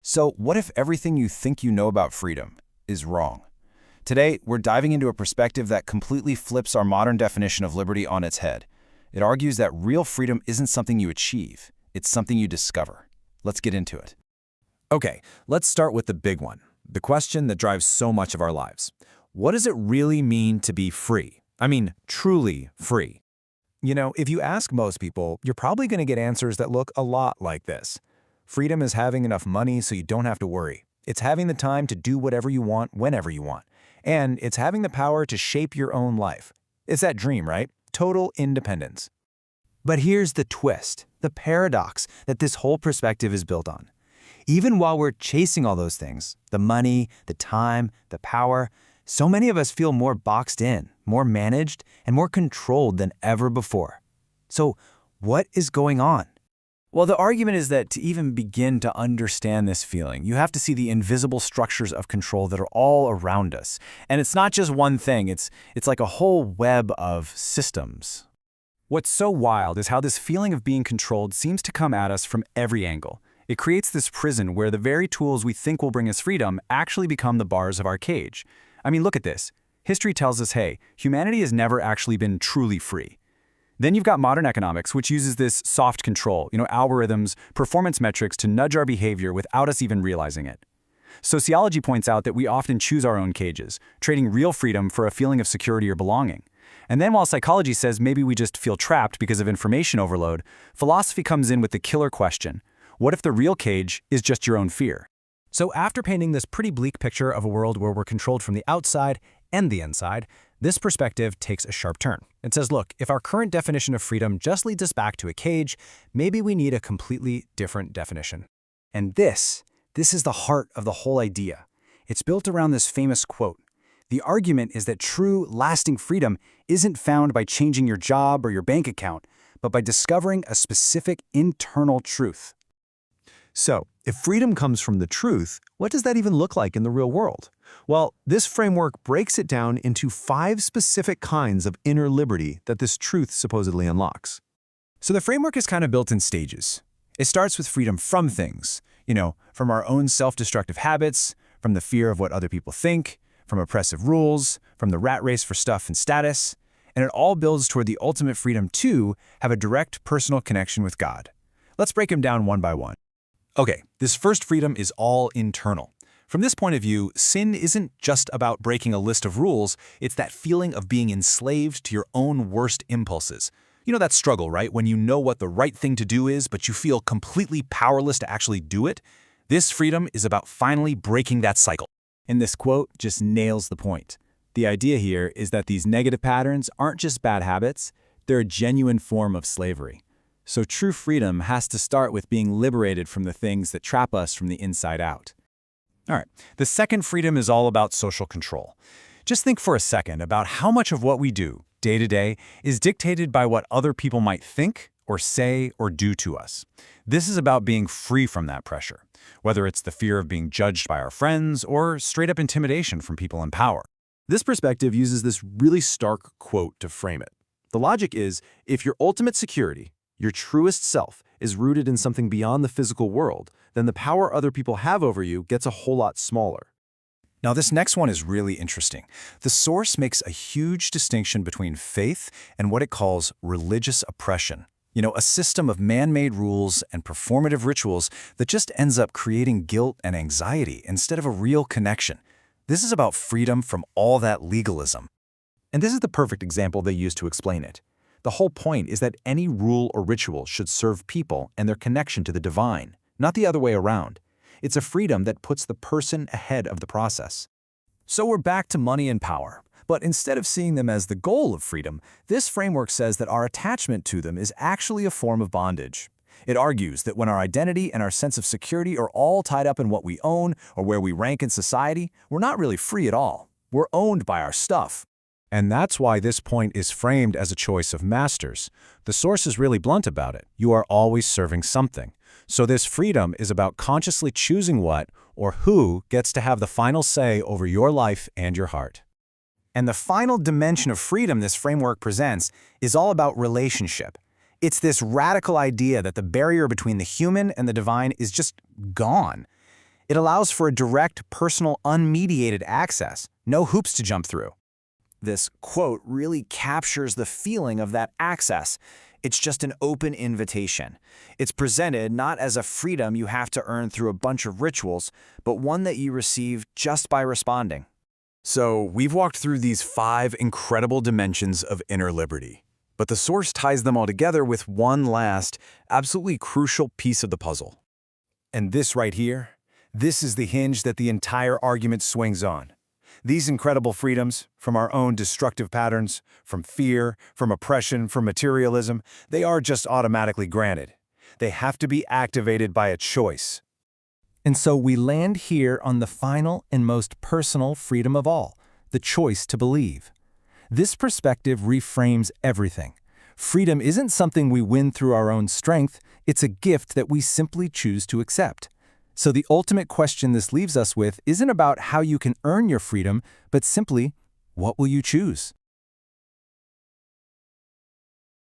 So, what if everything you think you know about freedom is wrong? Today, we're diving into a perspective that completely flips our modern definition of liberty on its head. It argues that real freedom isn't something you achieve, it's something you discover. Let's get into it. Okay, let's start with the big one, the question that drives so much of our lives. What does it really mean to be free? I mean, truly free. If you ask most people, you're probably going to get answers that look a lot like this. Freedom is having enough money so you don't have to worry. It's having the time to do whatever you want whenever you want. And it's having the power to shape your own life. It's that dream, right? Total independence. But here's the twist, the paradox that this whole perspective is built on. Even while we're chasing all those things, the money, the time, the power, so many of us feel more boxed in, more managed, and more controlled than ever before. So what is going on? Well, the argument is that to even begin to understand this feeling, you have to see the invisible structures of control that are all around us. And it's not just one thing, it's like a whole web of systems. What's so wild is how this feeling of being controlled seems to come at us from every angle. It creates this prison where the very tools we think will bring us freedom actually become the bars of our cage. I mean, look at this. History tells us, hey, humanity has never actually been truly free. Then you've got modern economics, which uses this soft control, algorithms, performance metrics to nudge our behavior without us even realizing it. Sociology points out that we often choose our own cages, trading real freedom for a feeling of security or belonging. And then while psychology says maybe we just feel trapped because of information overload, philosophy comes in with the killer question. What if the real cage is just your own fear? So after painting this pretty bleak picture of a world where we're controlled from the outside and the inside, this perspective takes a sharp turn. It says, look, if our current definition of freedom just leads us back to a cage, maybe we need a completely different definition. And this is the heart of the whole idea. It's built around this famous quote. The argument is that true, lasting freedom isn't found by changing your job or your bank account, but by discovering a specific internal truth. So, if freedom comes from the truth, what does that even look like in the real world? Well, this framework breaks it down into 5 specific kinds of inner liberty that this truth supposedly unlocks. So the framework is kind of built in stages. It starts with freedom from things, from our own self-destructive habits, from the fear of what other people think, from oppressive rules, from the rat race for stuff and status, and it all builds toward the ultimate freedom to have a direct personal connection with God. Let's break them down one by one. Okay, this first freedom is all internal. From this point of view, sin isn't just about breaking a list of rules, it's that feeling of being enslaved to your own worst impulses. You know that struggle, right? When you know what the right thing to do is, but you feel completely powerless to actually do it? This freedom is about finally breaking that cycle. And this quote just nails the point. The idea here is that these negative patterns aren't just bad habits, they're a genuine form of slavery. So true freedom has to start with being liberated from the things that trap us from the inside out. All right, the second freedom is all about social control. Just think for a second about how much of what we do, day to day, is dictated by what other people might think or say or do to us. This is about being free from that pressure, whether it's the fear of being judged by our friends or straight-up intimidation from people in power. This perspective uses this really stark quote to frame it. The logic is, if your ultimate security, your truest self, is rooted in something beyond the physical world, then the power other people have over you gets a whole lot smaller. Now, this next one is really interesting. The source makes a huge distinction between faith and what it calls religious oppression. A system of man-made rules and performative rituals that just ends up creating guilt and anxiety instead of a real connection. This is about freedom from all that legalism. And this is the perfect example they use to explain it. The whole point is that any rule or ritual should serve people and their connection to the divine, not the other way around. It's a freedom that puts the person ahead of the process. So we're back to money and power. But instead of seeing them as the goal of freedom, this framework says that our attachment to them is actually a form of bondage. It argues that when our identity and our sense of security are all tied up in what we own or where we rank in society, we're not really free at all. We're owned by our stuff. And that's why this point is framed as a choice of masters. The source is really blunt about it. You are always serving something. So this freedom is about consciously choosing what or who gets to have the final say over your life and your heart. And the final dimension of freedom this framework presents is all about relationship. It's this radical idea that the barrier between the human and the divine is just gone. It allows for a direct, personal, unmediated access, no hoops to jump through. This quote really captures the feeling of that access. It's just an open invitation. It's presented not as a freedom you have to earn through a bunch of rituals, but one that you receive just by responding. So, we've walked through these 5 incredible dimensions of inner liberty. But the source ties them all together with one last, absolutely crucial piece of the puzzle. And this right here, this is the hinge that the entire argument swings on. These incredible freedoms, from our own destructive patterns, from fear, from oppression, from materialism, they are just automatically granted. They have to be activated by a choice. And so we land here on the final and most personal freedom of all, the choice to believe. This perspective reframes everything. Freedom isn't something we win through our own strength, it's a gift that we simply choose to accept. So the ultimate question this leaves us with isn't about how you can earn your freedom, but simply, what will you choose?